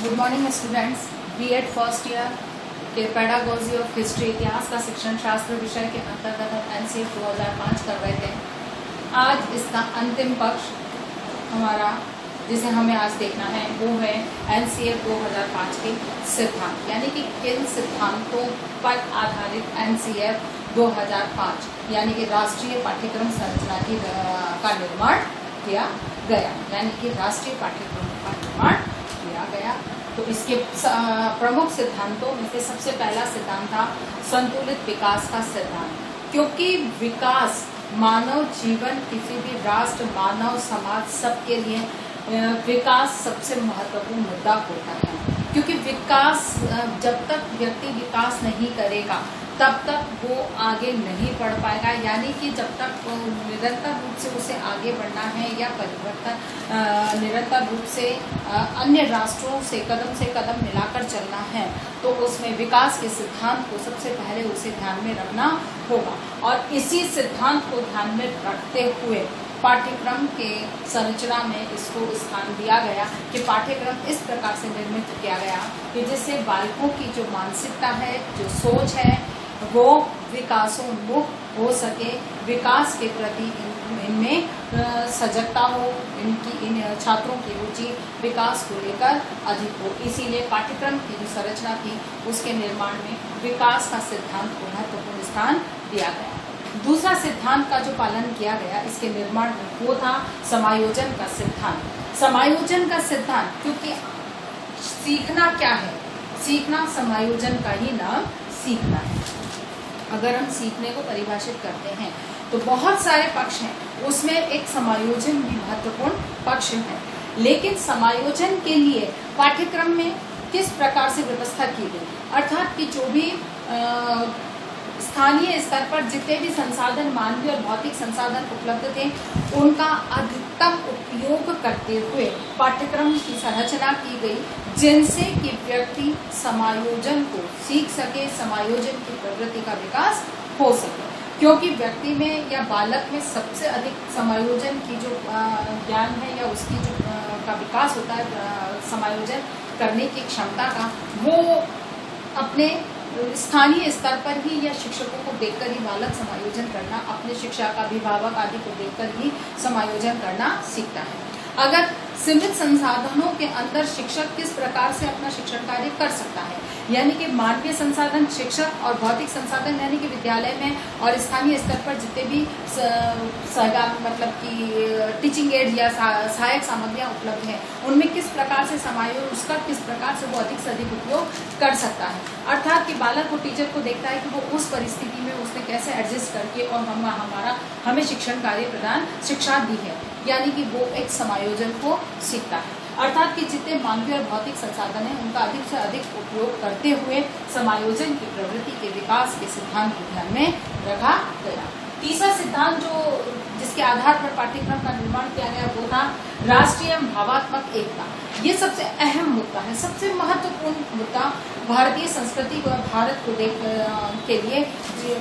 Good morning students. B Ed first year के pedagogy of history इतिहास का शिक्षण शास्त्र विषय के अंतर्गत हम एनसीएफ 2005 कर रहे थे। आज इसका अंतिम पक्ष हमारा जिसे हमें आज देखना है वो है एनसीएफ 2005 के सिद्धांत, यानी कि किन सिद्धांतों पर आधारित एनसीएफ 2005 यानी कि राष्ट्रीय पाठ्यक्रम संरचना का निर्माण किया गया, यानी कि राष्ट्रीय पाठ्यक्रम का निर्माण किया गया। तो इसके प्रमुख सिद्धांतों में से सबसे पहला सिद्धांत था संतुलित विकास का सिद्धांत, क्योंकि विकास मानव जीवन, किसी भी राष्ट्र, मानव समाज, सबके लिए विकास सबसे महत्वपूर्ण मुद्दा होता है। क्योंकि विकास, जब तक व्यक्ति विकास नहीं करेगा तब तक वो आगे नहीं बढ़ पाएगा, यानी कि जब तक निरंतर रूप से उसे आगे बढ़ना है या परिवर्तन निरंतर रूप से अन्य राष्ट्रों से कदम मिलाकर चलना है, तो उसमें विकास के सिद्धांत को सबसे पहले उसे ध्यान में रखना होगा। और इसी सिद्धांत को ध्यान में रखते हुए पाठ्यक्रम के संरचना में इसको स्थान दिया गया कि पाठ्यक्रम इस प्रकार से निर्मित किया गया कि जिससे बालकों की जो मानसिकता है, जो सोच है, वो विकासोन्मुख हो सके, विकास के प्रति इनमें सजगता हो, इन छात्रों की रुचि विकास को लेकर अधिक हो। इसीलिए पाठ्यक्रम की जो संरचना थी उसके निर्माण में विकास का सिद्धांत को महत्वपूर्ण स्थान दिया गया। दूसरा सिद्धांत का जो पालन किया गया इसके निर्माण में वो था समायोजन का सिद्धांत। समायोजन का सिद्धांत, क्योंकि सीखना क्या है? सीखना समायोजन का ही नाम सीखना है। अगर हम सीखने को परिभाषित करते हैं तो बहुत सारे पक्ष हैं, उसमें एक समायोजन भी महत्वपूर्ण पक्ष है। लेकिन समायोजन के लिए पाठ्यक्रम में किस प्रकार से व्यवस्था की गई, अर्थात कि जो भी स्थानीय स्तर पर जितने भी संसाधन, मानवीय और भौतिक संसाधन उपलब्ध थे, उनका अधिकतम उपयोग करते हुए पाठ्यक्रम की संरचना की गई, जिनसे कि व्यक्ति समायोजन को सीख सके, समायोजन की प्रवृत्ति का विकास हो सके। क्योंकि व्यक्ति में या बालक में सबसे अधिक समायोजन की जो ज्ञान है या उसकी जो का विकास होता है, समायोजन करने की क्षमता का, वो अपने स्थानीय स्तर पर ही या शिक्षकों को देखकर ही बालक समायोजन करना, अपने शिक्षक, अभिभावक आदि को देखकर ही समायोजन करना सीखता है। अगर सीमित संसाधनों के अंदर शिक्षक किस प्रकार से अपना शिक्षण कार्य कर सकता है, यानी कि मानवीय संसाधन शिक्षक और भौतिक संसाधन यानी कि विद्यालय में और स्थानीय स्तर पर जितने भी मतलब कि टीचिंग एड या सहायक सामग्रियां उपलब्ध हैं, उनमें किस प्रकार से समायोजन, उसका किस प्रकार से वो अधिक से अधिक उपयोग कर सकता है। अर्थात कि बालक को टीचर को देखता है कि वो उस परिस्थिति में उसने कैसे एडजस्ट करके और हमें शिक्षण कार्य प्रदान शिक्षा दी है, यानी कि वो एक समायोजन को सीखता है। अर्थात कि जितने मानवीय और भौतिक संसाधन हैं उनका अधिक से अधिक उपयोग करते हुए समायोजन की प्रवृत्ति के विकास के सिद्धांत को ध्यान में रखा गया। तीसरा सिद्धांत जिसके आधार पर पाठ्यक्रम का निर्माण किया गया वो था राष्ट्रीय भावात्मक एकता। ये सबसे अहम मुद्दा है, सबसे महत्वपूर्ण मुद्दा भारतीय संस्कृति को, भारत को के लिए,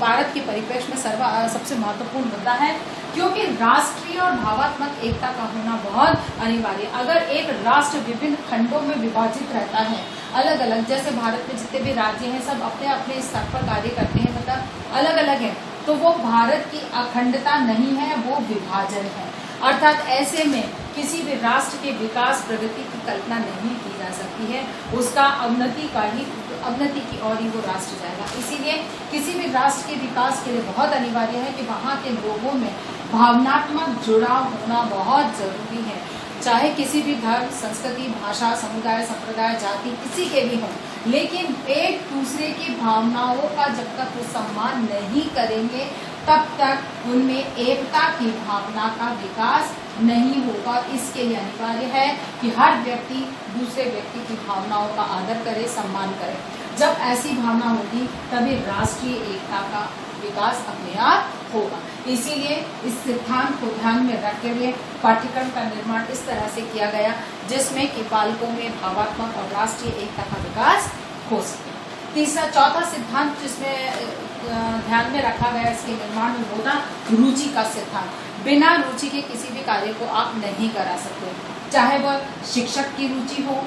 भारत के परिप्रेक्ष्य में सबसे महत्वपूर्ण मुद्दा है, क्योंकि राष्ट्रीय और भावात्मक एकता का होना बहुत अनिवार्य है। अगर एक राष्ट्र विभिन्न खंडों में विभाजित रहता है, अलग अलग, जैसे भारत में जितने भी राज्य हैं सब अपने अपने स्तर पर कार्य करते हैं, मतलब अलग अलग है, तो वो भारत की अखंडता नहीं है, वो विभाजन है। अर्थात ऐसे में किसी भी राष्ट्र के विकास प्रगति की कल्पना नहीं की जा सकती है, उसका अवनति की ओर ही वो राष्ट्र जाएगा। इसीलिए किसी भी राष्ट्र के विकास के लिए बहुत अनिवार्य है कि वहाँ के लोगों में भावनात्मक जुड़ाव होना बहुत जरूरी है, चाहे किसी भी धर्म, संस्कृति, भाषा, समुदाय, संप्रदाय, जाति किसी के भी हों, लेकिन एक दूसरे की भावनाओं का जब तक वो सम्मान नहीं करेंगे तब तक उनमें एकता की भावना का विकास नहीं होगा। इसके लिए अनिवार्य है कि हर व्यक्ति दूसरे व्यक्ति की भावनाओं का आदर करे, सम्मान करे। जब ऐसी भावना होगी तभी राष्ट्रीय एकता का विकास अपने आप होगा। इसीलिए इस सिद्धांत को ध्यान में रखते हुए पाठ्यक्रम का निर्माण इस तरह से किया गया जिसमें कि बालकों में भावात्मक और राष्ट्रीय एकता का विकास हो सके। चौथा सिद्धांत जिसमें ध्यान में रखा गया इसके निर्माण में वो था रुचि का सिद्धांत। बिना रुचि के किसी भी कार्य को आप नहीं करा सकते, चाहे वह शिक्षक की रुचि हो,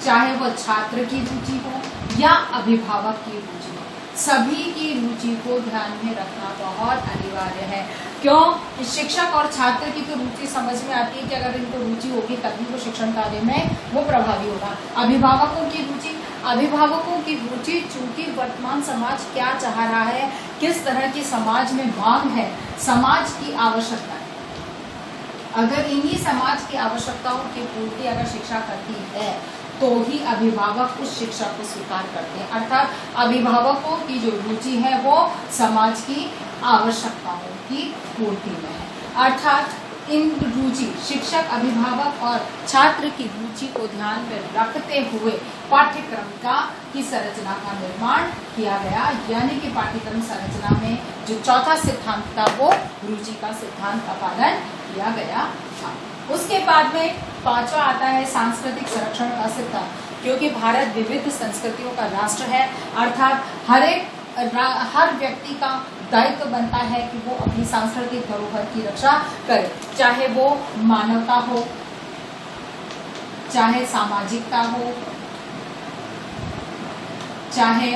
चाहे वो छात्र की रुचि हो या अभिभावक की रुचि हो, सभी की रुचि को ध्यान में रखना बहुत अनिवार्य है। क्यों? शिक्षक और छात्र की तो रुचि समझ में आती है कि अगर इनको रुचि होगी तभी वो शिक्षण कार्य में वो प्रभावी होगा। अभिभावकों की रुचि चूंकि वर्तमान समाज क्या चाह रहा है, किस तरह की समाज में मांग है, समाज की आवश्यकता है, अगर इन्हीं समाज की आवश्यकताओं की पूर्ति अगर शिक्षा करती है तो ही अभिभावक उस शिक्षा को स्वीकार करते हैं। अर्थात अभिभावकों की जो रुचि है वो समाज की आवश्यकताओं की पूर्ति में है। अर्थात इन रुचि, शिक्षक, अभिभावक और छात्र की रुचि को ध्यान में रखते हुए पाठ्यक्रम की संरचना का निर्माण किया गया। यानी कि पाठ्यक्रम संरचना में जो चौथा सिद्धांत था वो रुचि का सिद्धांत का पालन किया गया था। उसके बाद में पांचवा आता है सांस्कृतिक संरक्षण का सिद्धांत। क्योंकि भारत विविध संस्कृतियों का राष्ट्र है, अर्थात हर व्यक्ति का दायित्व बनता है कि वो अपनी सांस्कृतिक धरोहर की रक्षा करे, चाहे वो मानवता हो, चाहे सामाजिकता हो, चाहे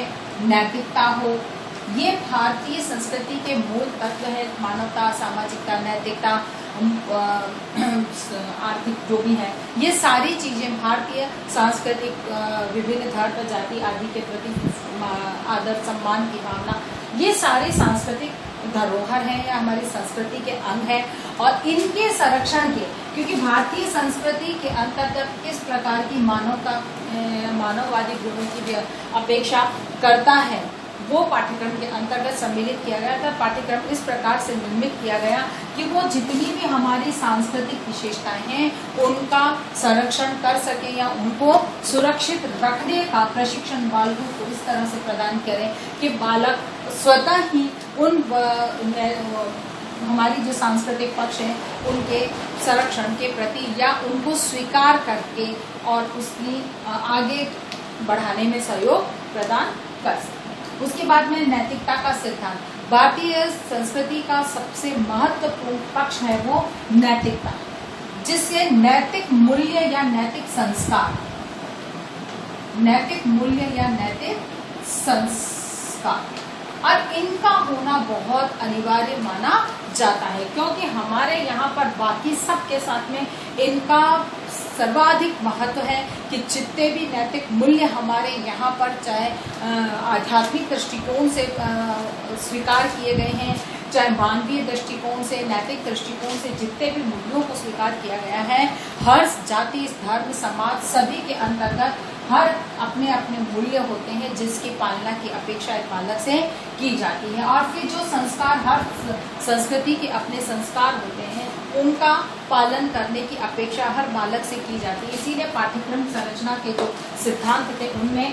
नैतिकता हो। ये भारतीय संस्कृति के मूल तत्व है। मानवता, सामाजिकता, नैतिकता, आर्थिक जो भी है, ये सारी चीजें भारतीय सांस्कृतिक विभिन्न धर्म, जाति आदि के प्रति आदर सम्मान की भावना, ये सारे सांस्कृतिक धरोहर हैं या हमारी संस्कृति के अंग है। और इनके संरक्षण के, क्योंकि भारतीय संस्कृति के अंतर्गत किस प्रकार की मानववादी गुणों की अपेक्षा करता है वो पाठ्यक्रम के अंतर्गत सम्मिलित किया गया था। पाठ्यक्रम इस प्रकार से निर्मित किया गया कि वो जितनी भी हमारी सांस्कृतिक विशेषताएं हैं उनका संरक्षण कर सके या उनको सुरक्षित रखने का प्रशिक्षण बालकों को इस तरह से प्रदान करें कि बालक स्वतः ही उन हमारी जो सांस्कृतिक पक्ष है उनके संरक्षण के प्रति या उनको स्वीकार करके और उसकी आगे बढ़ाने में सहयोग प्रदान कर सके। उसके बाद में नैतिकता का सिद्धांत। भारतीय संस्कृति का सबसे महत्वपूर्ण पक्ष है वो नैतिकता, जिससे नैतिक मूल्य या नैतिक संस्कार और इनका होना बहुत अनिवार्य माना जाता है। क्योंकि हमारे यहाँ पर बाकी सब के साथ में इनका सर्वाधिक महत्व है कि जितने भी नैतिक मूल्य हमारे यहाँ पर चाहे आध्यात्मिक दृष्टिकोण से स्वीकार किए गए हैं, चाहे मानवीय दृष्टिकोण से, नैतिक दृष्टिकोण से जितने भी मूल्यों को स्वीकार किया गया है, हर जाति, धर्म, समाज सभी के अंतर्गत हर अपने अपने मूल्य होते हैं जिसकी पालना की अपेक्षा एक बालक से की जाती है। और फिर जो संस्कार, हर संस्कृति के अपने संस्कार होते हैं उनका पालन करने की अपेक्षा हर बालक से की जाती है। इसीलिए पाठ्यक्रम संरचना के जो सिद्धांत थे उनमें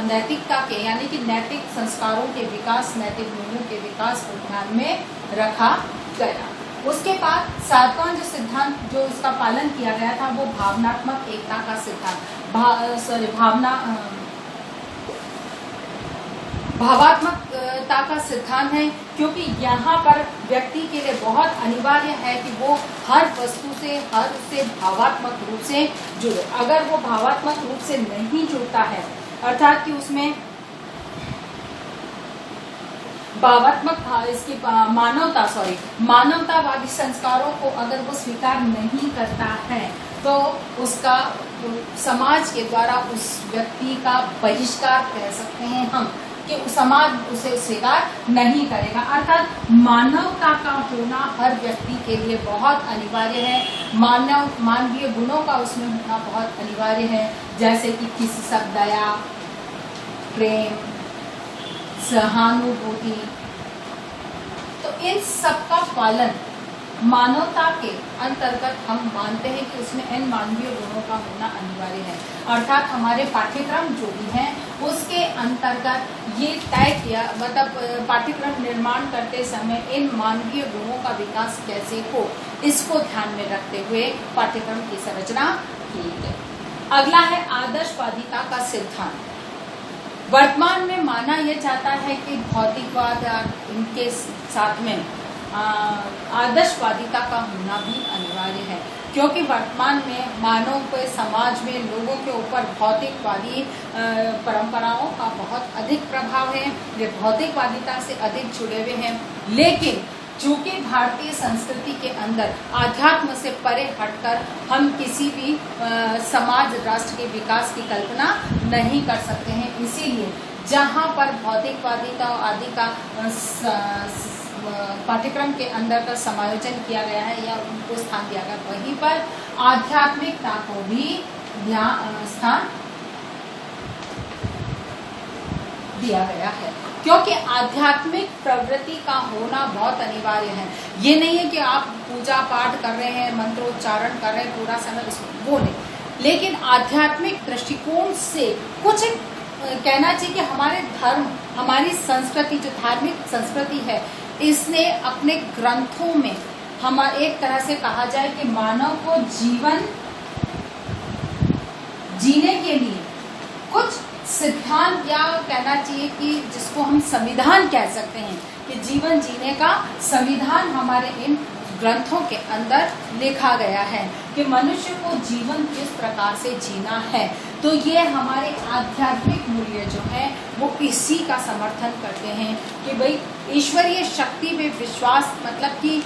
नैतिकता के यानी कि नैतिक संस्कारों के विकास, नैतिक मूल्यों के विकास को ध्यान में रखा गया। उसके बाद सातवां जो सिद्धांत जो इसका पालन किया गया था वो भावनात्मक एकता का सिद्धांत, भावात्मकता का सिद्धांत है। क्योंकि यहाँ पर व्यक्ति के लिए बहुत अनिवार्य है कि वो हर वस्तु से, हर उससे भावात्मक रूप से जुड़े। अगर वो भावात्मक रूप से नहीं जुड़ता है, अर्थात कि उसमें इसकी मानवतावादी संस्कारों को अगर वो स्वीकार नहीं करता है तो उसका समाज के द्वारा उस व्यक्ति का बहिष्कार कह सकते हैं हम कि समाज उसे स्वीकार नहीं करेगा। अर्थात मानवता का होना हर व्यक्ति के लिए बहुत अनिवार्य है। मानवीय गुणों का उसमें होना बहुत अनिवार्य है, जैसे कि किसी सब दया, प्रेम, सहानुभूति। तो इन सब का पालन मानवता के अंतर्गत हम मानते हैं कि उसमें इन मानवीय गुणों का होना अनिवार्य है। अर्थात हमारे पाठ्यक्रम जो भी हैं उसके अंतर्गत ये तय किया, मतलब पाठ्यक्रम निर्माण करते समय इन मानवीय गुणों का विकास कैसे हो इसको ध्यान में रखते हुए पाठ्यक्रम की संरचना की गई। अगला है आदर्शवादिता का सिद्धांत। वर्तमान में माना यह जाता है कि भौतिकवाद इनके साथ में आदर्शवादिता का होना भी अनिवार्य है, क्योंकि वर्तमान में मानव के समाज में लोगों के ऊपर भौतिकवादी परंपराओं का बहुत अधिक प्रभाव है। वे भौतिकवादिता से अधिक जुड़े हुए हैं, लेकिन चूंकि भारतीय संस्कृति के अंदर आध्यात्म से परे हटकर हम किसी भी समाज राष्ट्र के विकास की कल्पना नहीं कर सकते हैं। इसीलिए जहाँ पर भौतिकवादिता आदि का पाठ्यक्रम के अंदर का समायोजन किया गया है या उनको स्थान दिया गया, वहीं पर आध्यात्मिकता को भी स्थान दिया गया है, क्योंकि आध्यात्मिक प्रवृत्ति का होना बहुत अनिवार्य है। ये नहीं है कि आप पूजा पाठ कर रहे हैं, मंत्रोच्चारण कर रहे हैं पूरा समय, वो नहीं, लेकिन आध्यात्मिक दृष्टिकोण से कुछ कहना चाहिए कि हमारे धर्म, हमारी संस्कृति, जो धार्मिक संस्कृति है, इसने अपने ग्रंथों में हमारे एक तरह से कहा जाए कि मानव को जीवन जीने के लिए कुछ सिद्धांत, या कहना चाहिए कि जिसको हम संविधान कह सकते हैं, कि जीवन जीने का संविधान हमारे इन ग्रंथों के अंदर लिखा गया है कि मनुष्य को जीवन किस प्रकार से जीना है। तो ये हमारे आध्यात्मिक मूल्य जो है वो इसी का समर्थन करते हैं कि भाई ईश्वरीय शक्ति में विश्वास, मतलब कि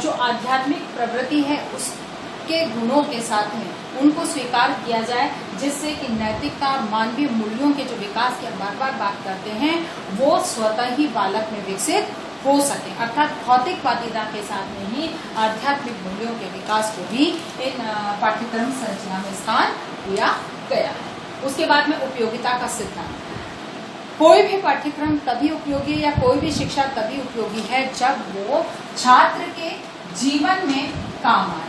जो आध्यात्मिक प्रवृत्ति है उसके गुणों के साथ में उनको स्वीकार किया जाए, जिससे कि नैतिकता और मानवीय मूल्यों के जो विकास की बार बार बात करते हैं वो स्वतः ही बालक में विकसित हो सके। अर्थात भौतिकवादिता के साथ में ही आध्यात्मिक मूल्यों के विकास को भी इन पाठ्यक्रम संरचना में स्थान दिया गया है। उसके बाद में उपयोगिता का सिद्धांत। कोई भी पाठ्यक्रम तभी उपयोगी है या कोई भी शिक्षा तभी उपयोगी है जब वो छात्र के जीवन में काम आए,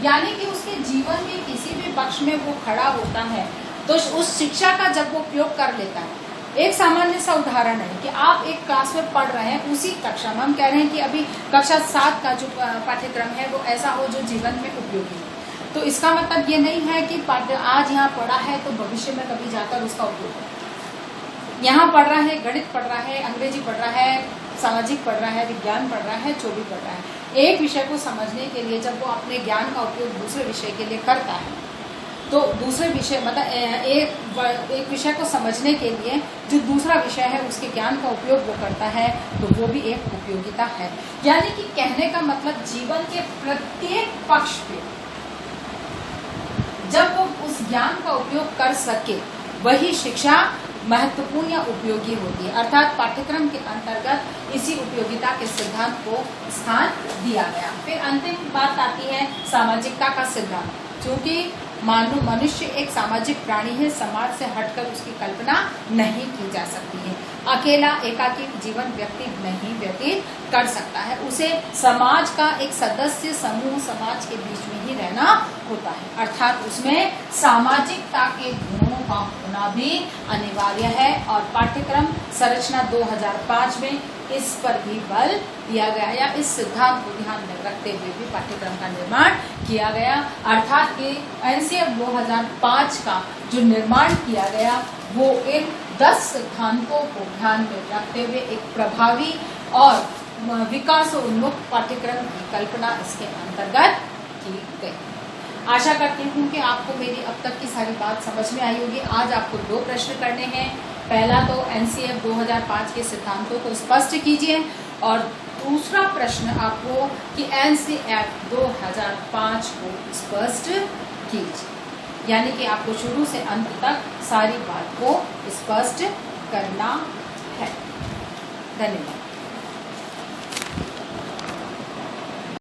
यानी कि उसके जीवन में किसी भी पक्ष में वो खड़ा होता है तो उस शिक्षा का जब वो उपयोग कर लेता है। एक सामान्य सा उदाहरण है कि आप एक क्लास में पढ़ रहे हैं, उसी कक्षा में हम कह रहे हैं कि अभी कक्षा 7 का जो पाठ्यक्रम है वो ऐसा हो जो जीवन में उपयोगी हो। तो इसका मतलब ये नहीं है कि आज यहाँ पढ़ा है तो भविष्य में कभी जाकर उसका उपयोग हो। यहाँ पढ़ रहा है, गणित पढ़ रहा है, अंग्रेजी पढ़ रहा है, सामाजिक पढ़ रहा है, विज्ञान पढ़ रहा है, जो भी पढ़ रहा है, एक विषय को समझने के लिए जब वो अपने ज्ञान का उपयोग दूसरे विषय के लिए करता है, तो दूसरे विषय मतलब एक विषय को समझने के लिए जो दूसरा विषय है उसके ज्ञान का उपयोग वो करता है, तो वो भी एक उपयोगिता है। यानी कि कहने का मतलब जीवन के प्रत्येक पक्ष पे जब वो उस ज्ञान का उपयोग कर सके वही शिक्षा महत्वपूर्ण या उपयोगी होती है। अर्थात पाठ्यक्रम के अंतर्गत इसी उपयोगिता के सिद्धांत को स्थान दिया गया। फिर अंतिम बात आती है सामाजिकता का सिद्धांत। क्योंकि मनुष्य एक सामाजिक प्राणी है, समाज से हटकर उसकी कल्पना नहीं की जा सकती है। अकेला एकाकी जीवन व्यक्ति नहीं व्यतीत कर सकता है, उसे समाज का एक सदस्य समूह समाज के बीच में ही रहना होता है। अर्थात उसमें सामाजिकता के गुणों का होना भी अनिवार्य है और पाठ्यक्रम संरचना 2005 में इस पर भी बल दिया गया या इस सिद्धांत को ध्यान में रखते हुए भी पाठ्यक्रम का निर्माण किया गया। अर्थात कि एनसीएफ 2005 का जो निर्माण किया गया वो इन 10 सिद्धांतों को ध्यान में रखते हुए एक प्रभावी और विकासोन्मुख पाठ्यक्रम की कल्पना इसके अंतर्गत की गई। आशा करती हूँ कि आपको मेरी अब तक की सारी बात समझ में आई होगी। आज आपको 2 प्रश्न करने हैं। पहला तो एनसीएफ 2005 के सिद्धांतों को स्पष्ट कीजिए और दूसरा प्रश्न आपको कि एनसीएफ 2005 को स्पष्ट कीजिए, यानी कि आपको शुरू से अंत तक सारी बात को स्पष्ट करना है। धन्यवाद।